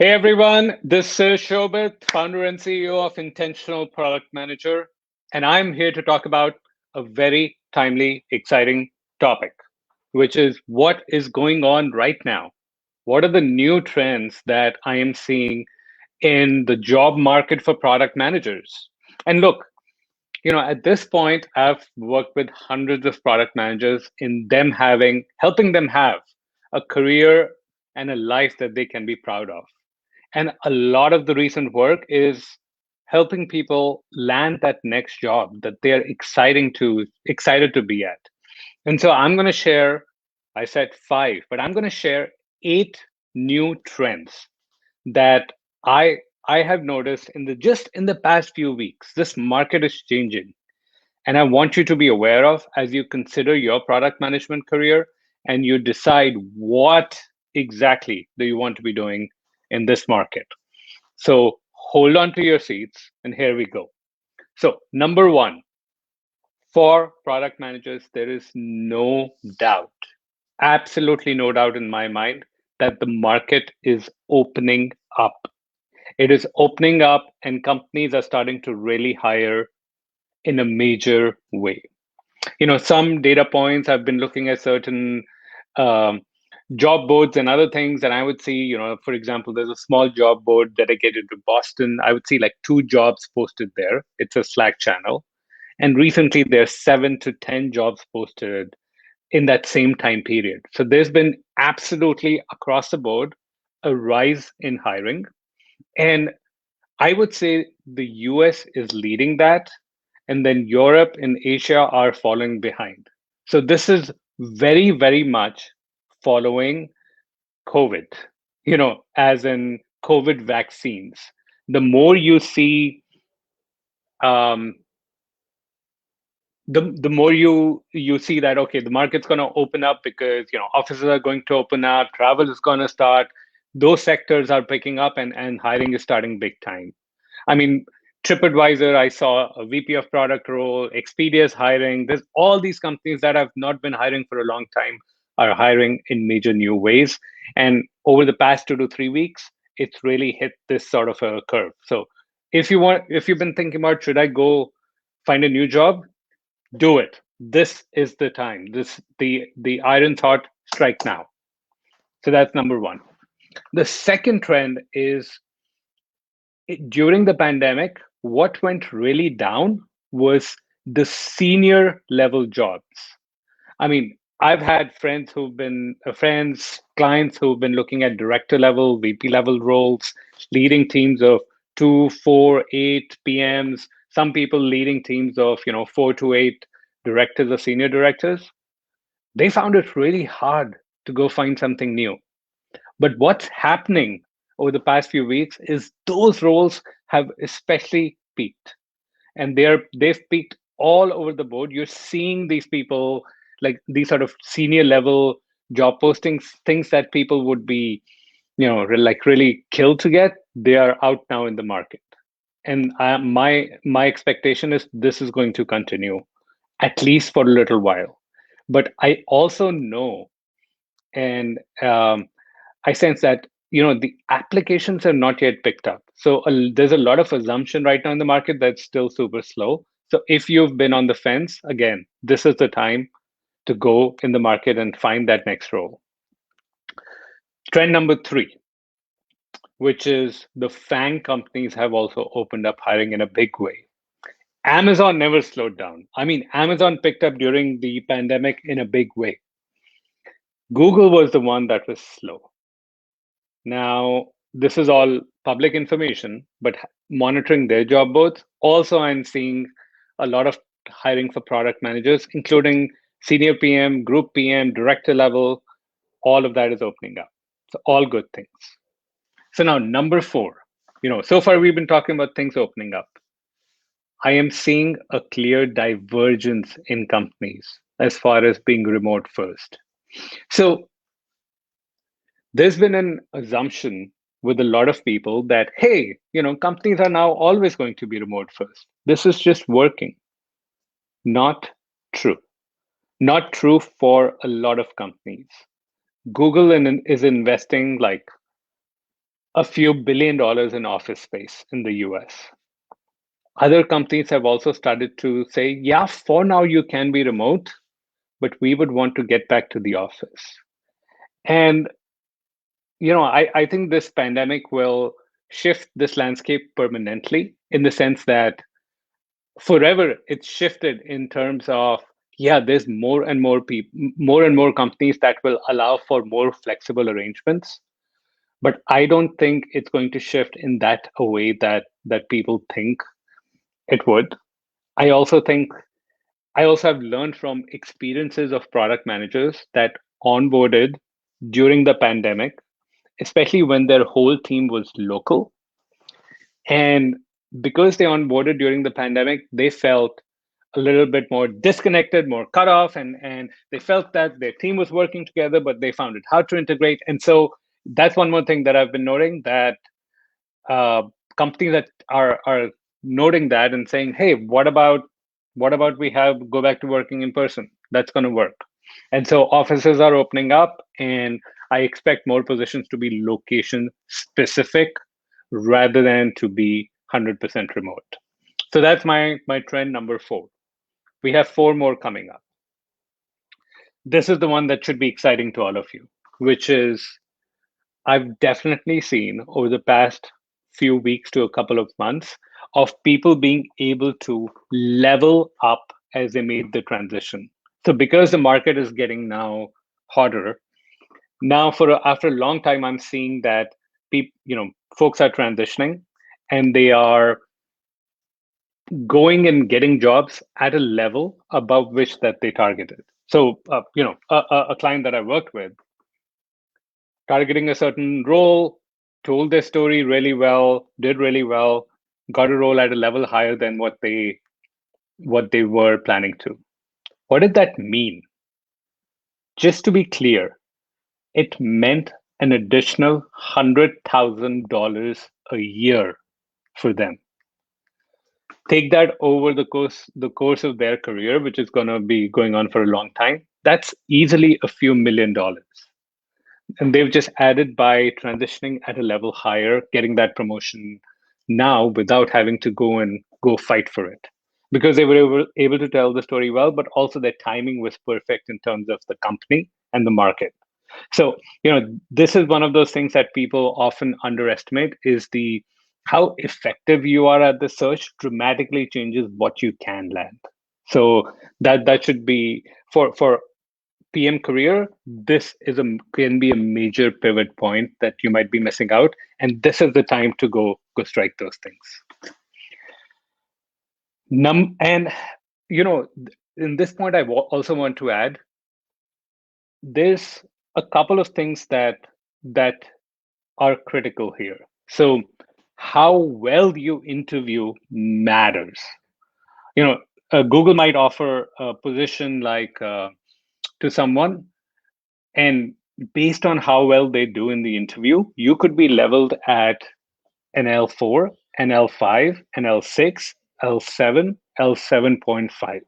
Hey everyone, this is Shobit, founder and CEO of Intentional Product Manager, and I'm here to talk about a very timely, exciting topic, which is what is going on right now. What are the new trends that I am seeing in the job market for product managers? And look, at this point, I've worked with hundreds of product managers in them helping them have a career and a life that they can be proud of. And a lot of the recent work is helping people land that next job that they're excited to be at. And so I'm going to share, I said five, but I'm going to share eight new trends that I I have noticed in the past few weeks. This market is changing, and I want you to be aware of as you consider your product management career and you decide what exactly do you want to be doing in this market. So hold on to your seats, and here we go. So, number one, for product managers, there is no doubt, absolutely no doubt in my mind, that the market is opening up. It is opening up, and companies are starting to really hire in a major way. Some data points, I've been looking at certain um, job boards and other things, and I would see, for example, there's a small job board dedicated to Boston. I would see like two jobs posted there. It's a Slack channel, and recently there's 7 to 10 jobs posted in that same time period. So there's been absolutely across the board a rise in hiring, and I would say the US is leading that, and then Europe and Asia are following behind. So this is very, very much following COVID, as in COVID vaccines. The more you see, um, the more you see that okay, the market's going to open up because offices are going to open up, travel is going to start. Those sectors are picking up, and hiring is starting big time. I mean, TripAdvisor, I saw a VP of product role, Expedia's hiring. There's all these companies that have not been hiring for a long time are hiring in major new ways. And over the past 2 to 3 weeks, it's really hit this sort of a curve. So if you've been thinking about should I go find a new job, do it. This is the time. The iron thought strike now. So that's number one. The second trend is during the pandemic, what went really down was the senior level jobs. I mean, I've had clients who've been looking at director level, VP level roles, leading teams of 2, 4, 8 PMs, some people leading teams of, 4 to 8 directors or senior directors. They found it really hard to go find something new. But what's happening over the past few weeks is those roles have especially peaked, and they've peaked all over the board. You're seeing these people, like these sort of senior level job postings, things that people would be, like really killed to get. They are out now in the market, and my expectation is this is going to continue at least for a little while. But I also know, and I sense that the applications are not yet picked up. So there's a lot of assumption right now in the market that's still super slow. So if you've been on the fence, again, this is the time to go in the market and find that next role. Trend number three, which is the FANG companies have also opened up hiring in a big way. Amazon never slowed down. I mean, Amazon picked up during the pandemic in a big way. Google was the one that was slow. Now, this is all public information, but monitoring their job boards, also I'm seeing a lot of hiring for product managers, including senior PM, group PM, director level. All of that is opening up. So all good things. So now number four, so far we've been talking about things opening up. I am seeing a clear divergence in companies as far as being remote first. So there's been an assumption with a lot of people that hey, companies are now always going to be remote first. This is just working. Not true. Not true for a lot of companies. Google is investing like a few $1 billion in office space in the US. Other companies have also started to say, yeah, for now you can be remote, but we would want to get back to the office. And I think this pandemic will shift this landscape permanently in the sense that forever it's shifted in terms of, yeah, there's more and more people, more and more companies that will allow for more flexible arrangements. But I don't think it's going to shift in that a way that people think it would. I also think I also have learned from experiences of product managers that onboarded during the pandemic, especially when their whole team was local. And because they onboarded during the pandemic, they felt a little bit more disconnected, more cut off, and they felt that their team was working together, but they found it hard to integrate. And so that's one more thing that I've been noting, that uh, companies that are noting that and saying, "Hey, what about we have go back to working in person? That's going to work." And so offices are opening up, and I expect more positions to be location specific rather than to be 100% remote. So that's my trend number 4. We have 4 more coming up. This is the one that should be exciting to all of you, which is I've definitely seen over the past few weeks to a couple of months of people being able to level up as they made the transition. So because the market is getting now hotter, now after a long time, I'm seeing that people, folks are transitioning and they are going and getting jobs at a level above which that they targeted. So, a client that I worked with, targeting a certain role, told their story really well, did really well, got a role at a level higher than what they were planning to. What did that mean? Just to be clear, it meant an additional $100,000 a year for them. Take that over the course of their career, which is going to be going on for a long time. That's easily a few $1 million. And they've just added by transitioning at a level higher, getting that promotion now without having to go fight for it, because they were able to tell the story well, but also their timing was perfect in terms of the company and the market. So this is one of those things that people often underestimate, is the how effective you are at the search dramatically changes what you can land. So that should be for PM career, this can be a major pivot point that you might be missing out, and this is the time to go strike those things. And you know, in this point, also want to add there's a couple of things that are critical here. So, how well you interview matters. You know, Google might offer a position like to someone, and based on how well they do in the interview, you could be leveled at an L4, an L5, an L6, L7, L7.5.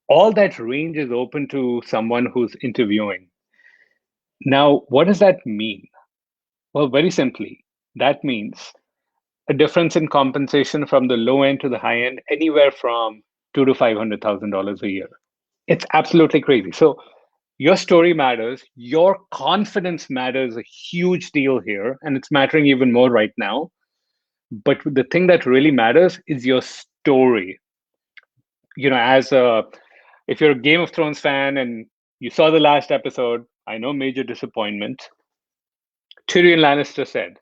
All that range is open to someone who's interviewing. Now, what does that mean? Well, very simply, that means a difference in compensation from the low end to the high end, anywhere from $200,000 to $500,000 a year. It's absolutely crazy. So your story matters. Your confidence matters a huge deal here, and it's mattering even more right now. But the thing that really matters is your story. As a if you're a Game of Thrones fan and you saw the last episode, I know major disappointment. Tyrion Lannister said,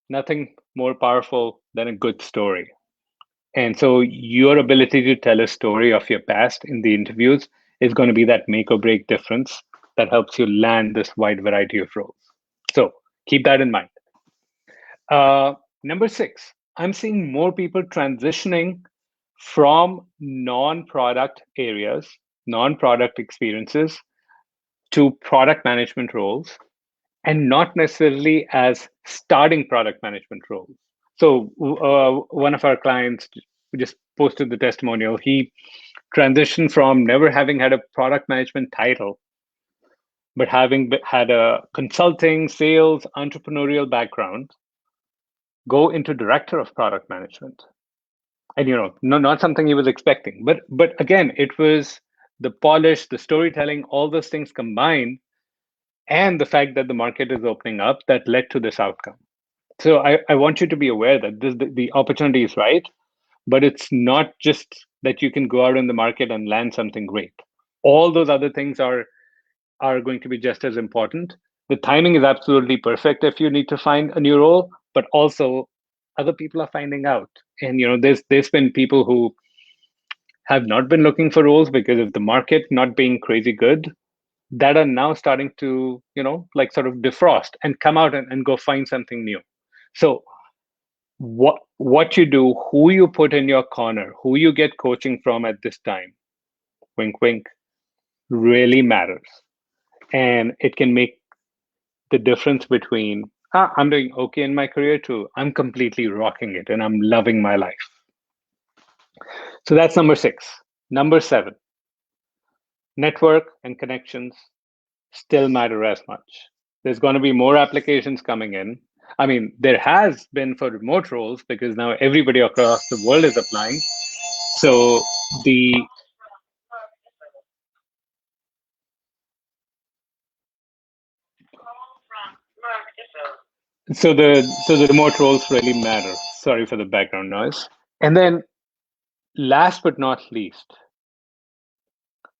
"Nothing more powerful than a good story." And so your ability to tell a story of your past in the interviews is going to be that make or break difference that helps you land this wide variety of roles. So keep that in mind. Uh, Number 6, I'm seeing more people transitioning from non-product areas, non-product experiences to product management roles, and not necessarily as starting product management roles. So one of our clients just posted the testimonial. He transitioned from never having had a product management title but having had a consulting, sales, entrepreneurial background, go into director of product management. And no, not something he was expecting. But again, it was the polish, the storytelling, all those things combined, and the fact that the market is opening up that led to this outcome. So I want you to be aware that the opportunity is right, but it's not just that you can go out in the market and land something great. All those other things are going to be just as important. The timing is absolutely perfect if you need to find a new role, but also other people are finding out. And there's been people who have not been looking for roles because of the market not being crazy good, that are now starting to like sort of defrost and come out and go find something new. So what you do, who you put in your corner, who you get coaching from at this time, wink wink, really matters. And it can make the difference between I'm doing okay in my career too, I'm completely rocking it and I'm loving my life. So that's number 6. Number 7, network and connections still matter as much. There's going to be more applications coming in. I mean, there has been for remote roles because now everybody across the world is applying. So the so the remote roles really matter. Sorry for the background noise. And then last but not least,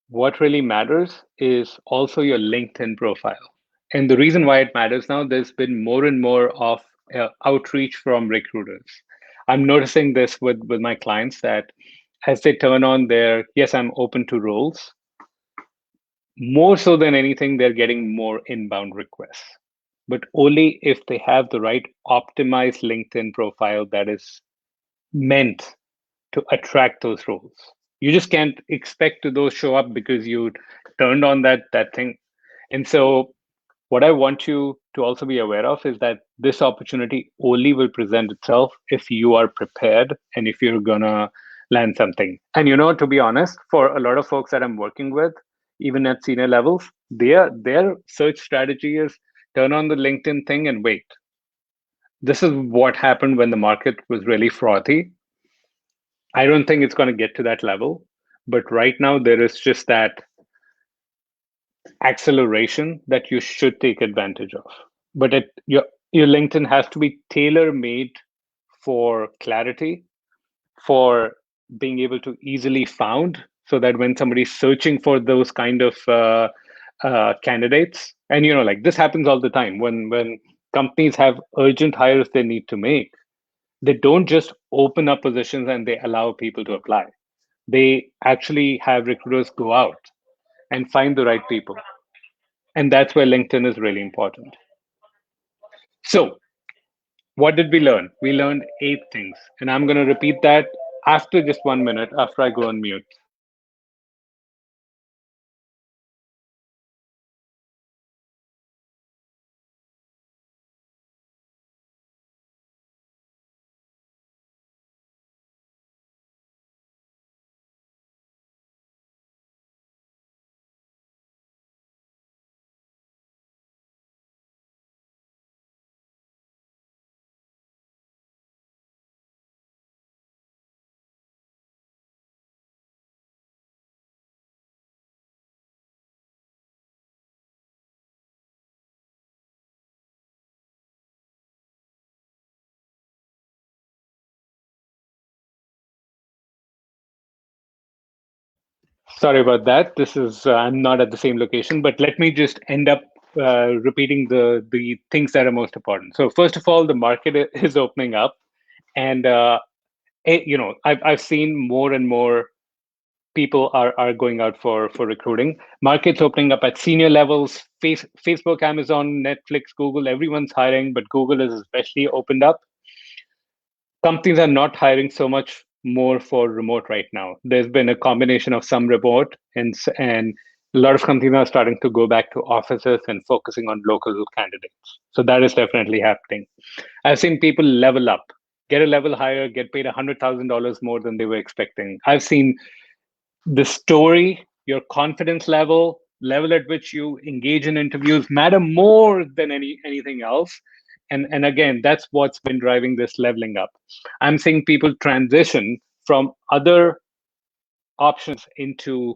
what really matters is also your LinkedIn profile. And the reason why it matters now, there's been more and more of outreach from recruiters. I'm noticing this with my clients that as they turn on their, yes, I'm open to roles, more so than anything, they're getting more inbound requests. But only if they have the right optimized LinkedIn profile that is meant to attract those roles. You just can't expect to those show up because you turned on that thing. And so what I want you to also be aware of is that this opportunity only will present itself if you are prepared and if you're gonna land something. And to be honest, for a lot of folks that I'm working with, even at senior levels, their search strategy is turn on the LinkedIn thing and wait. This is what happened when the market was really frothy. I don't think it's going to get to that level, but right now there is just that acceleration that you should take advantage of. But your LinkedIn has to be tailor made for clarity, for being able to easily found, so that when somebody's searching for those kind of candidates, and like this happens all the time when companies have urgent hires they need to make, they don't just open up positions and they allow people to apply. They actually have recruiters go out and find the right people. And that's where LinkedIn is really important. So, what did we learn? We learned 8 things. And I'm going to repeat that after just 1 minute after I go on mute. Sorry about that. This is, I'm not at the same location, but let me just end up repeating the things that are most important. So, first of all, the market is opening up. And, I've seen more and more people are going out for recruiting. Markets opening up at senior levels. Facebook, Amazon, Netflix, Google, everyone's hiring, but Google is especially opened up. Companies are not hiring so much more for remote right now. There's been a combination of some remote and a lot of companies are starting to go back to offices and focusing on local candidates. So that is definitely happening. I've seen people level up, get a level higher, get paid $100,000 more than they were expecting. I've seen the story, your confidence level, level at which you engage in interviews matter more than anything else. And again, that's what's been driving this leveling up. I'm seeing people transition from other options into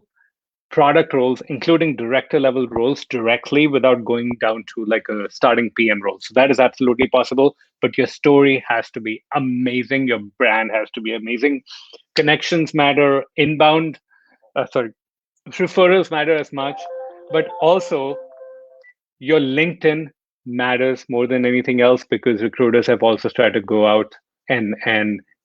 product roles, including director level roles directly without going down to like a starting PM role. So that is absolutely possible, but your story has to be amazing. Your brand has to be amazing. Connections matter, sorry, referrals matter as much, but also your LinkedIn matters more than anything else because recruiters have also started to go out and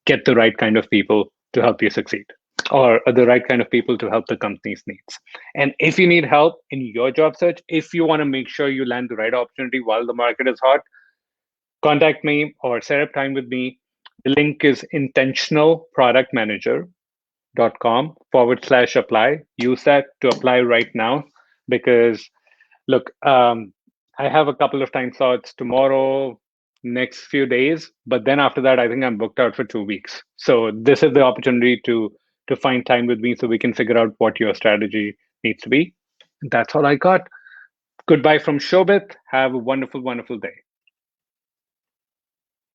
get the right kind of people to help you succeed, or the right kind of people to help the company's needs. And if you need help in your job search, if you want to make sure you land the right opportunity while the market is hot, contact me or set up time with me. The link is intentionalproductmanager.com/apply. Use that to apply right now because look, I have a couple of time slots tomorrow, next few days, but then after that, I think I'm booked out for 2 weeks. So this is the opportunity to find time with me so we can figure out what your strategy needs to be. That's all I got. Goodbye from Shobit. Have a wonderful, wonderful day.